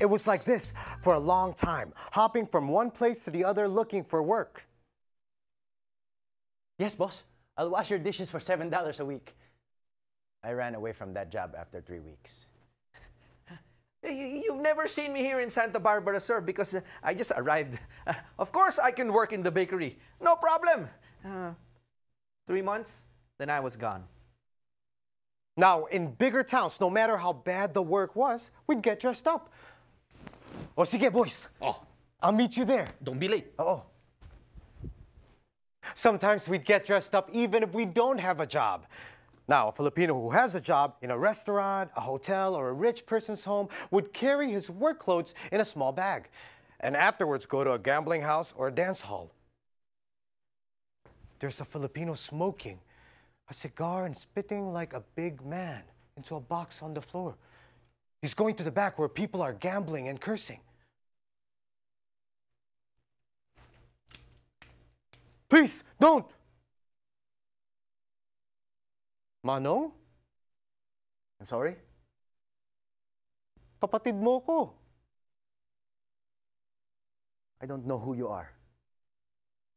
It was like this for a long time, hopping from one place to the other looking for work. Yes, boss. I'll wash your dishes for $7 a week. I ran away from that job after 3 weeks. You've never seen me here in Santa Barbara, sir, because I just arrived. Of course, I can work in the bakery. No problem. 3 months, then I was gone. Now, in bigger towns, no matter how bad the work was, we'd get dressed up. O sige, boys. Oh, I'll meet you there. don't be late. Oo. Sometimes we'd get dressed up even if we don't have a job. Now, a Filipino who has a job in a restaurant, a hotel, or a rich person's home would carry his work clothes in a small bag and afterwards go to a gambling house or a dance hall. There's a Filipino smoking a cigar and spitting like a big man into a box on the floor. He's going to the back where people are gambling and cursing. Please, don't! Manong? I'm sorry? Kapatid mo ko. I don't know who you are.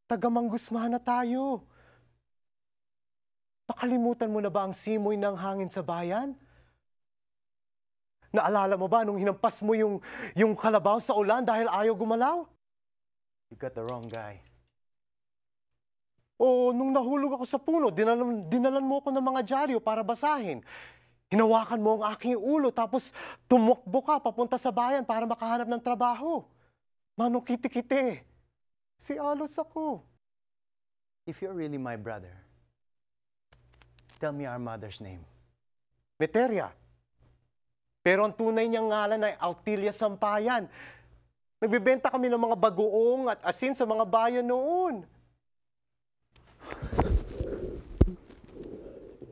Taga-Mangusmana tayo. Nakalimutan mo na ba ang simoy ng hangin sa bayan? Naalala mo ba nung hinampas mo yung kalabaw sa ulan dahil ayaw gumalaw? You got the wrong guy. O nung nahulog ako sa puno, dinalan mo ako ng mga dyaryo para basahin. Hinawakan mo ang aking ulo tapos tumakbo ka papunta sa bayan para makahanap ng trabaho. Manong kiti-kiti. Si ALLOS ako. If you're really my brother, tell me our mother's name. Meteria. Pero ang tunay niyang ngalan ay Autilia Sampayan. Nagbibenta kami ng mga bagoong at asin sa mga bayan noon.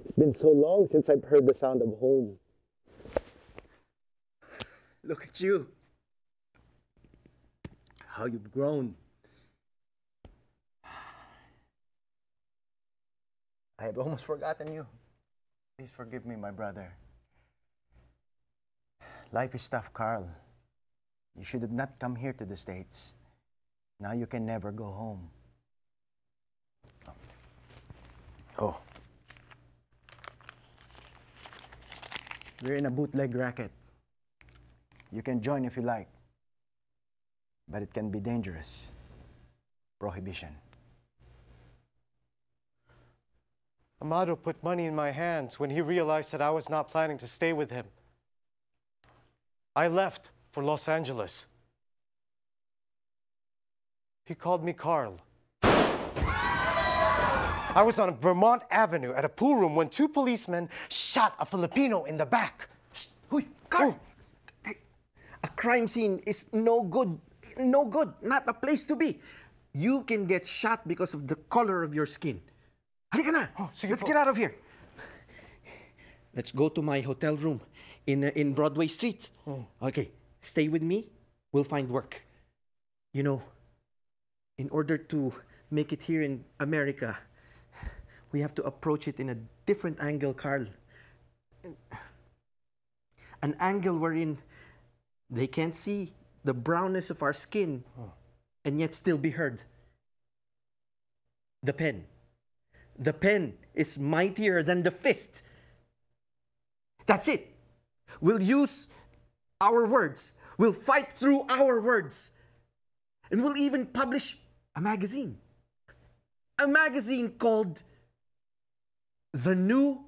It's been so long since I've heard the sound of home. Look at you. How you've grown. I have almost forgotten you. Please forgive me, my brother. Life is tough, Carl. You should have not come here to the States. Now you can never go home. Oh. We're in a bootleg racket. You can join if you like, but it can be dangerous. Prohibition. Amado put money in my hands when he realized that I was not planning to stay with him. I left for Los Angeles. He called me Carl. I was on Vermont Avenue at a pool room when 2 policemen shot a Filipino in the back. Huy, Carl! A crime scene is no good. No good. Not a place to be. You can get shot because of the color of your skin. Halika na. Let's get out of here. Let's go to my hotel room in Broadway Street. Okay, stay with me. We'll find work. You know, in order to make it here in America, we have to approach it in a different angle, Carl. An angle wherein they can't see the brownness of our skin and yet still be heard. The pen. The pen is mightier than the fist. That's it. We'll use our words. We'll fight through our words. And we'll even publish a magazine. A magazine called The New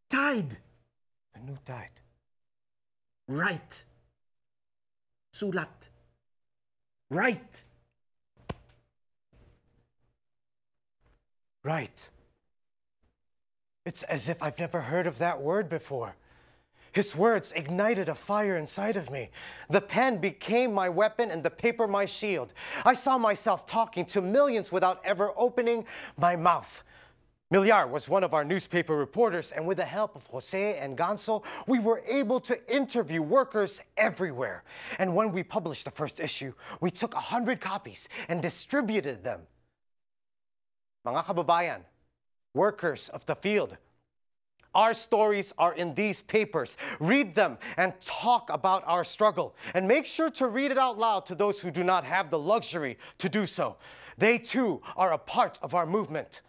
Tide. The New Tide. Right. Sulat. Right. Right. It's as if I've never heard of that word before. His words ignited a fire inside of me. The pen became my weapon and the paper my shield. I saw myself talking to millions without ever opening my mouth. Milyar was one of our newspaper reporters, and with the help of Jose and Ganso, we were able to interview workers everywhere. And when we published the first issue, we took 100 copies and distributed them. Mga kababayan, workers of the field, Our stories are in these papers. Read them and talk about our struggle. And make sure to read it out loud to those who do not have the luxury to do so. They too are a part of our movement.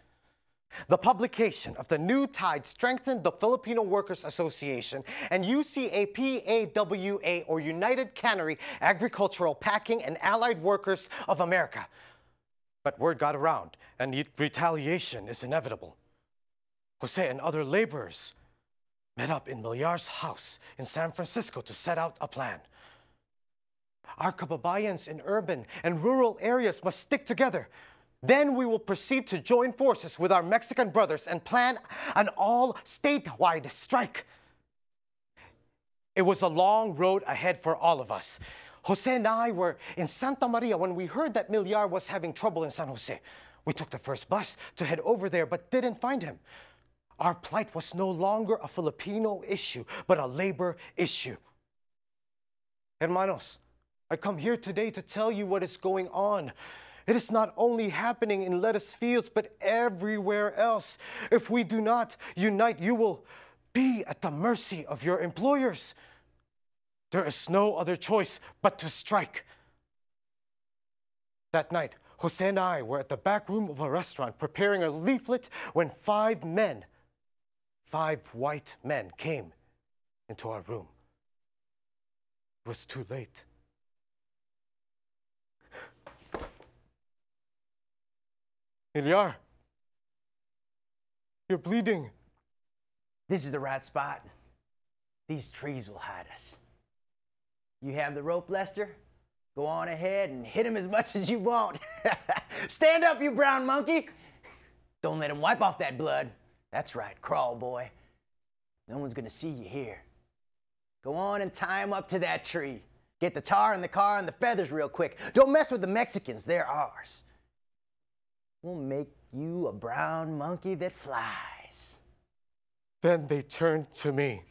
The publication of the new tide strengthened the Filipino Workers Association and UCAPAWA, or United Cannery, Agricultural, Packing, and Allied Workers of America. But word got around, and retaliation is inevitable. Jose and other laborers met up in Milyar's house in San Francisco to set out a plan. Our kababayans in urban and rural areas must stick together. Then we will proceed to join forces with our Mexican brothers and plan an all-statewide strike. It was a long road ahead for all of us. Jose and I were in Santa Maria when we heard that Milyar was having trouble in San Jose. We took the first bus to head over there but didn't find him. Our plight was no longer a Filipino issue, but a labor issue. Hermanos, I come here today to tell you what is going on. It is not only happening in lettuce fields, but everywhere else. If we do not unite, you will be at the mercy of your employers. There is no other choice but to strike. That night, Jose and I were at the back room of a restaurant preparing a leaflet when 5 white men came into our room. It was too late. Milyar, you're bleeding. This is the right spot. These trees will hide us. You have the rope, Lester? Go on ahead and hit him as much as you want. Stand up, you brown monkey. Don't let him wipe off that blood. That's right, crawl, boy. No one's gonna see you here. Go on and tie him up to that tree. Get the tar in the car and the feathers real quick. Don't mess with the Mexicans, they're ours. We'll make you a brown monkey that flies. Then they turned to me.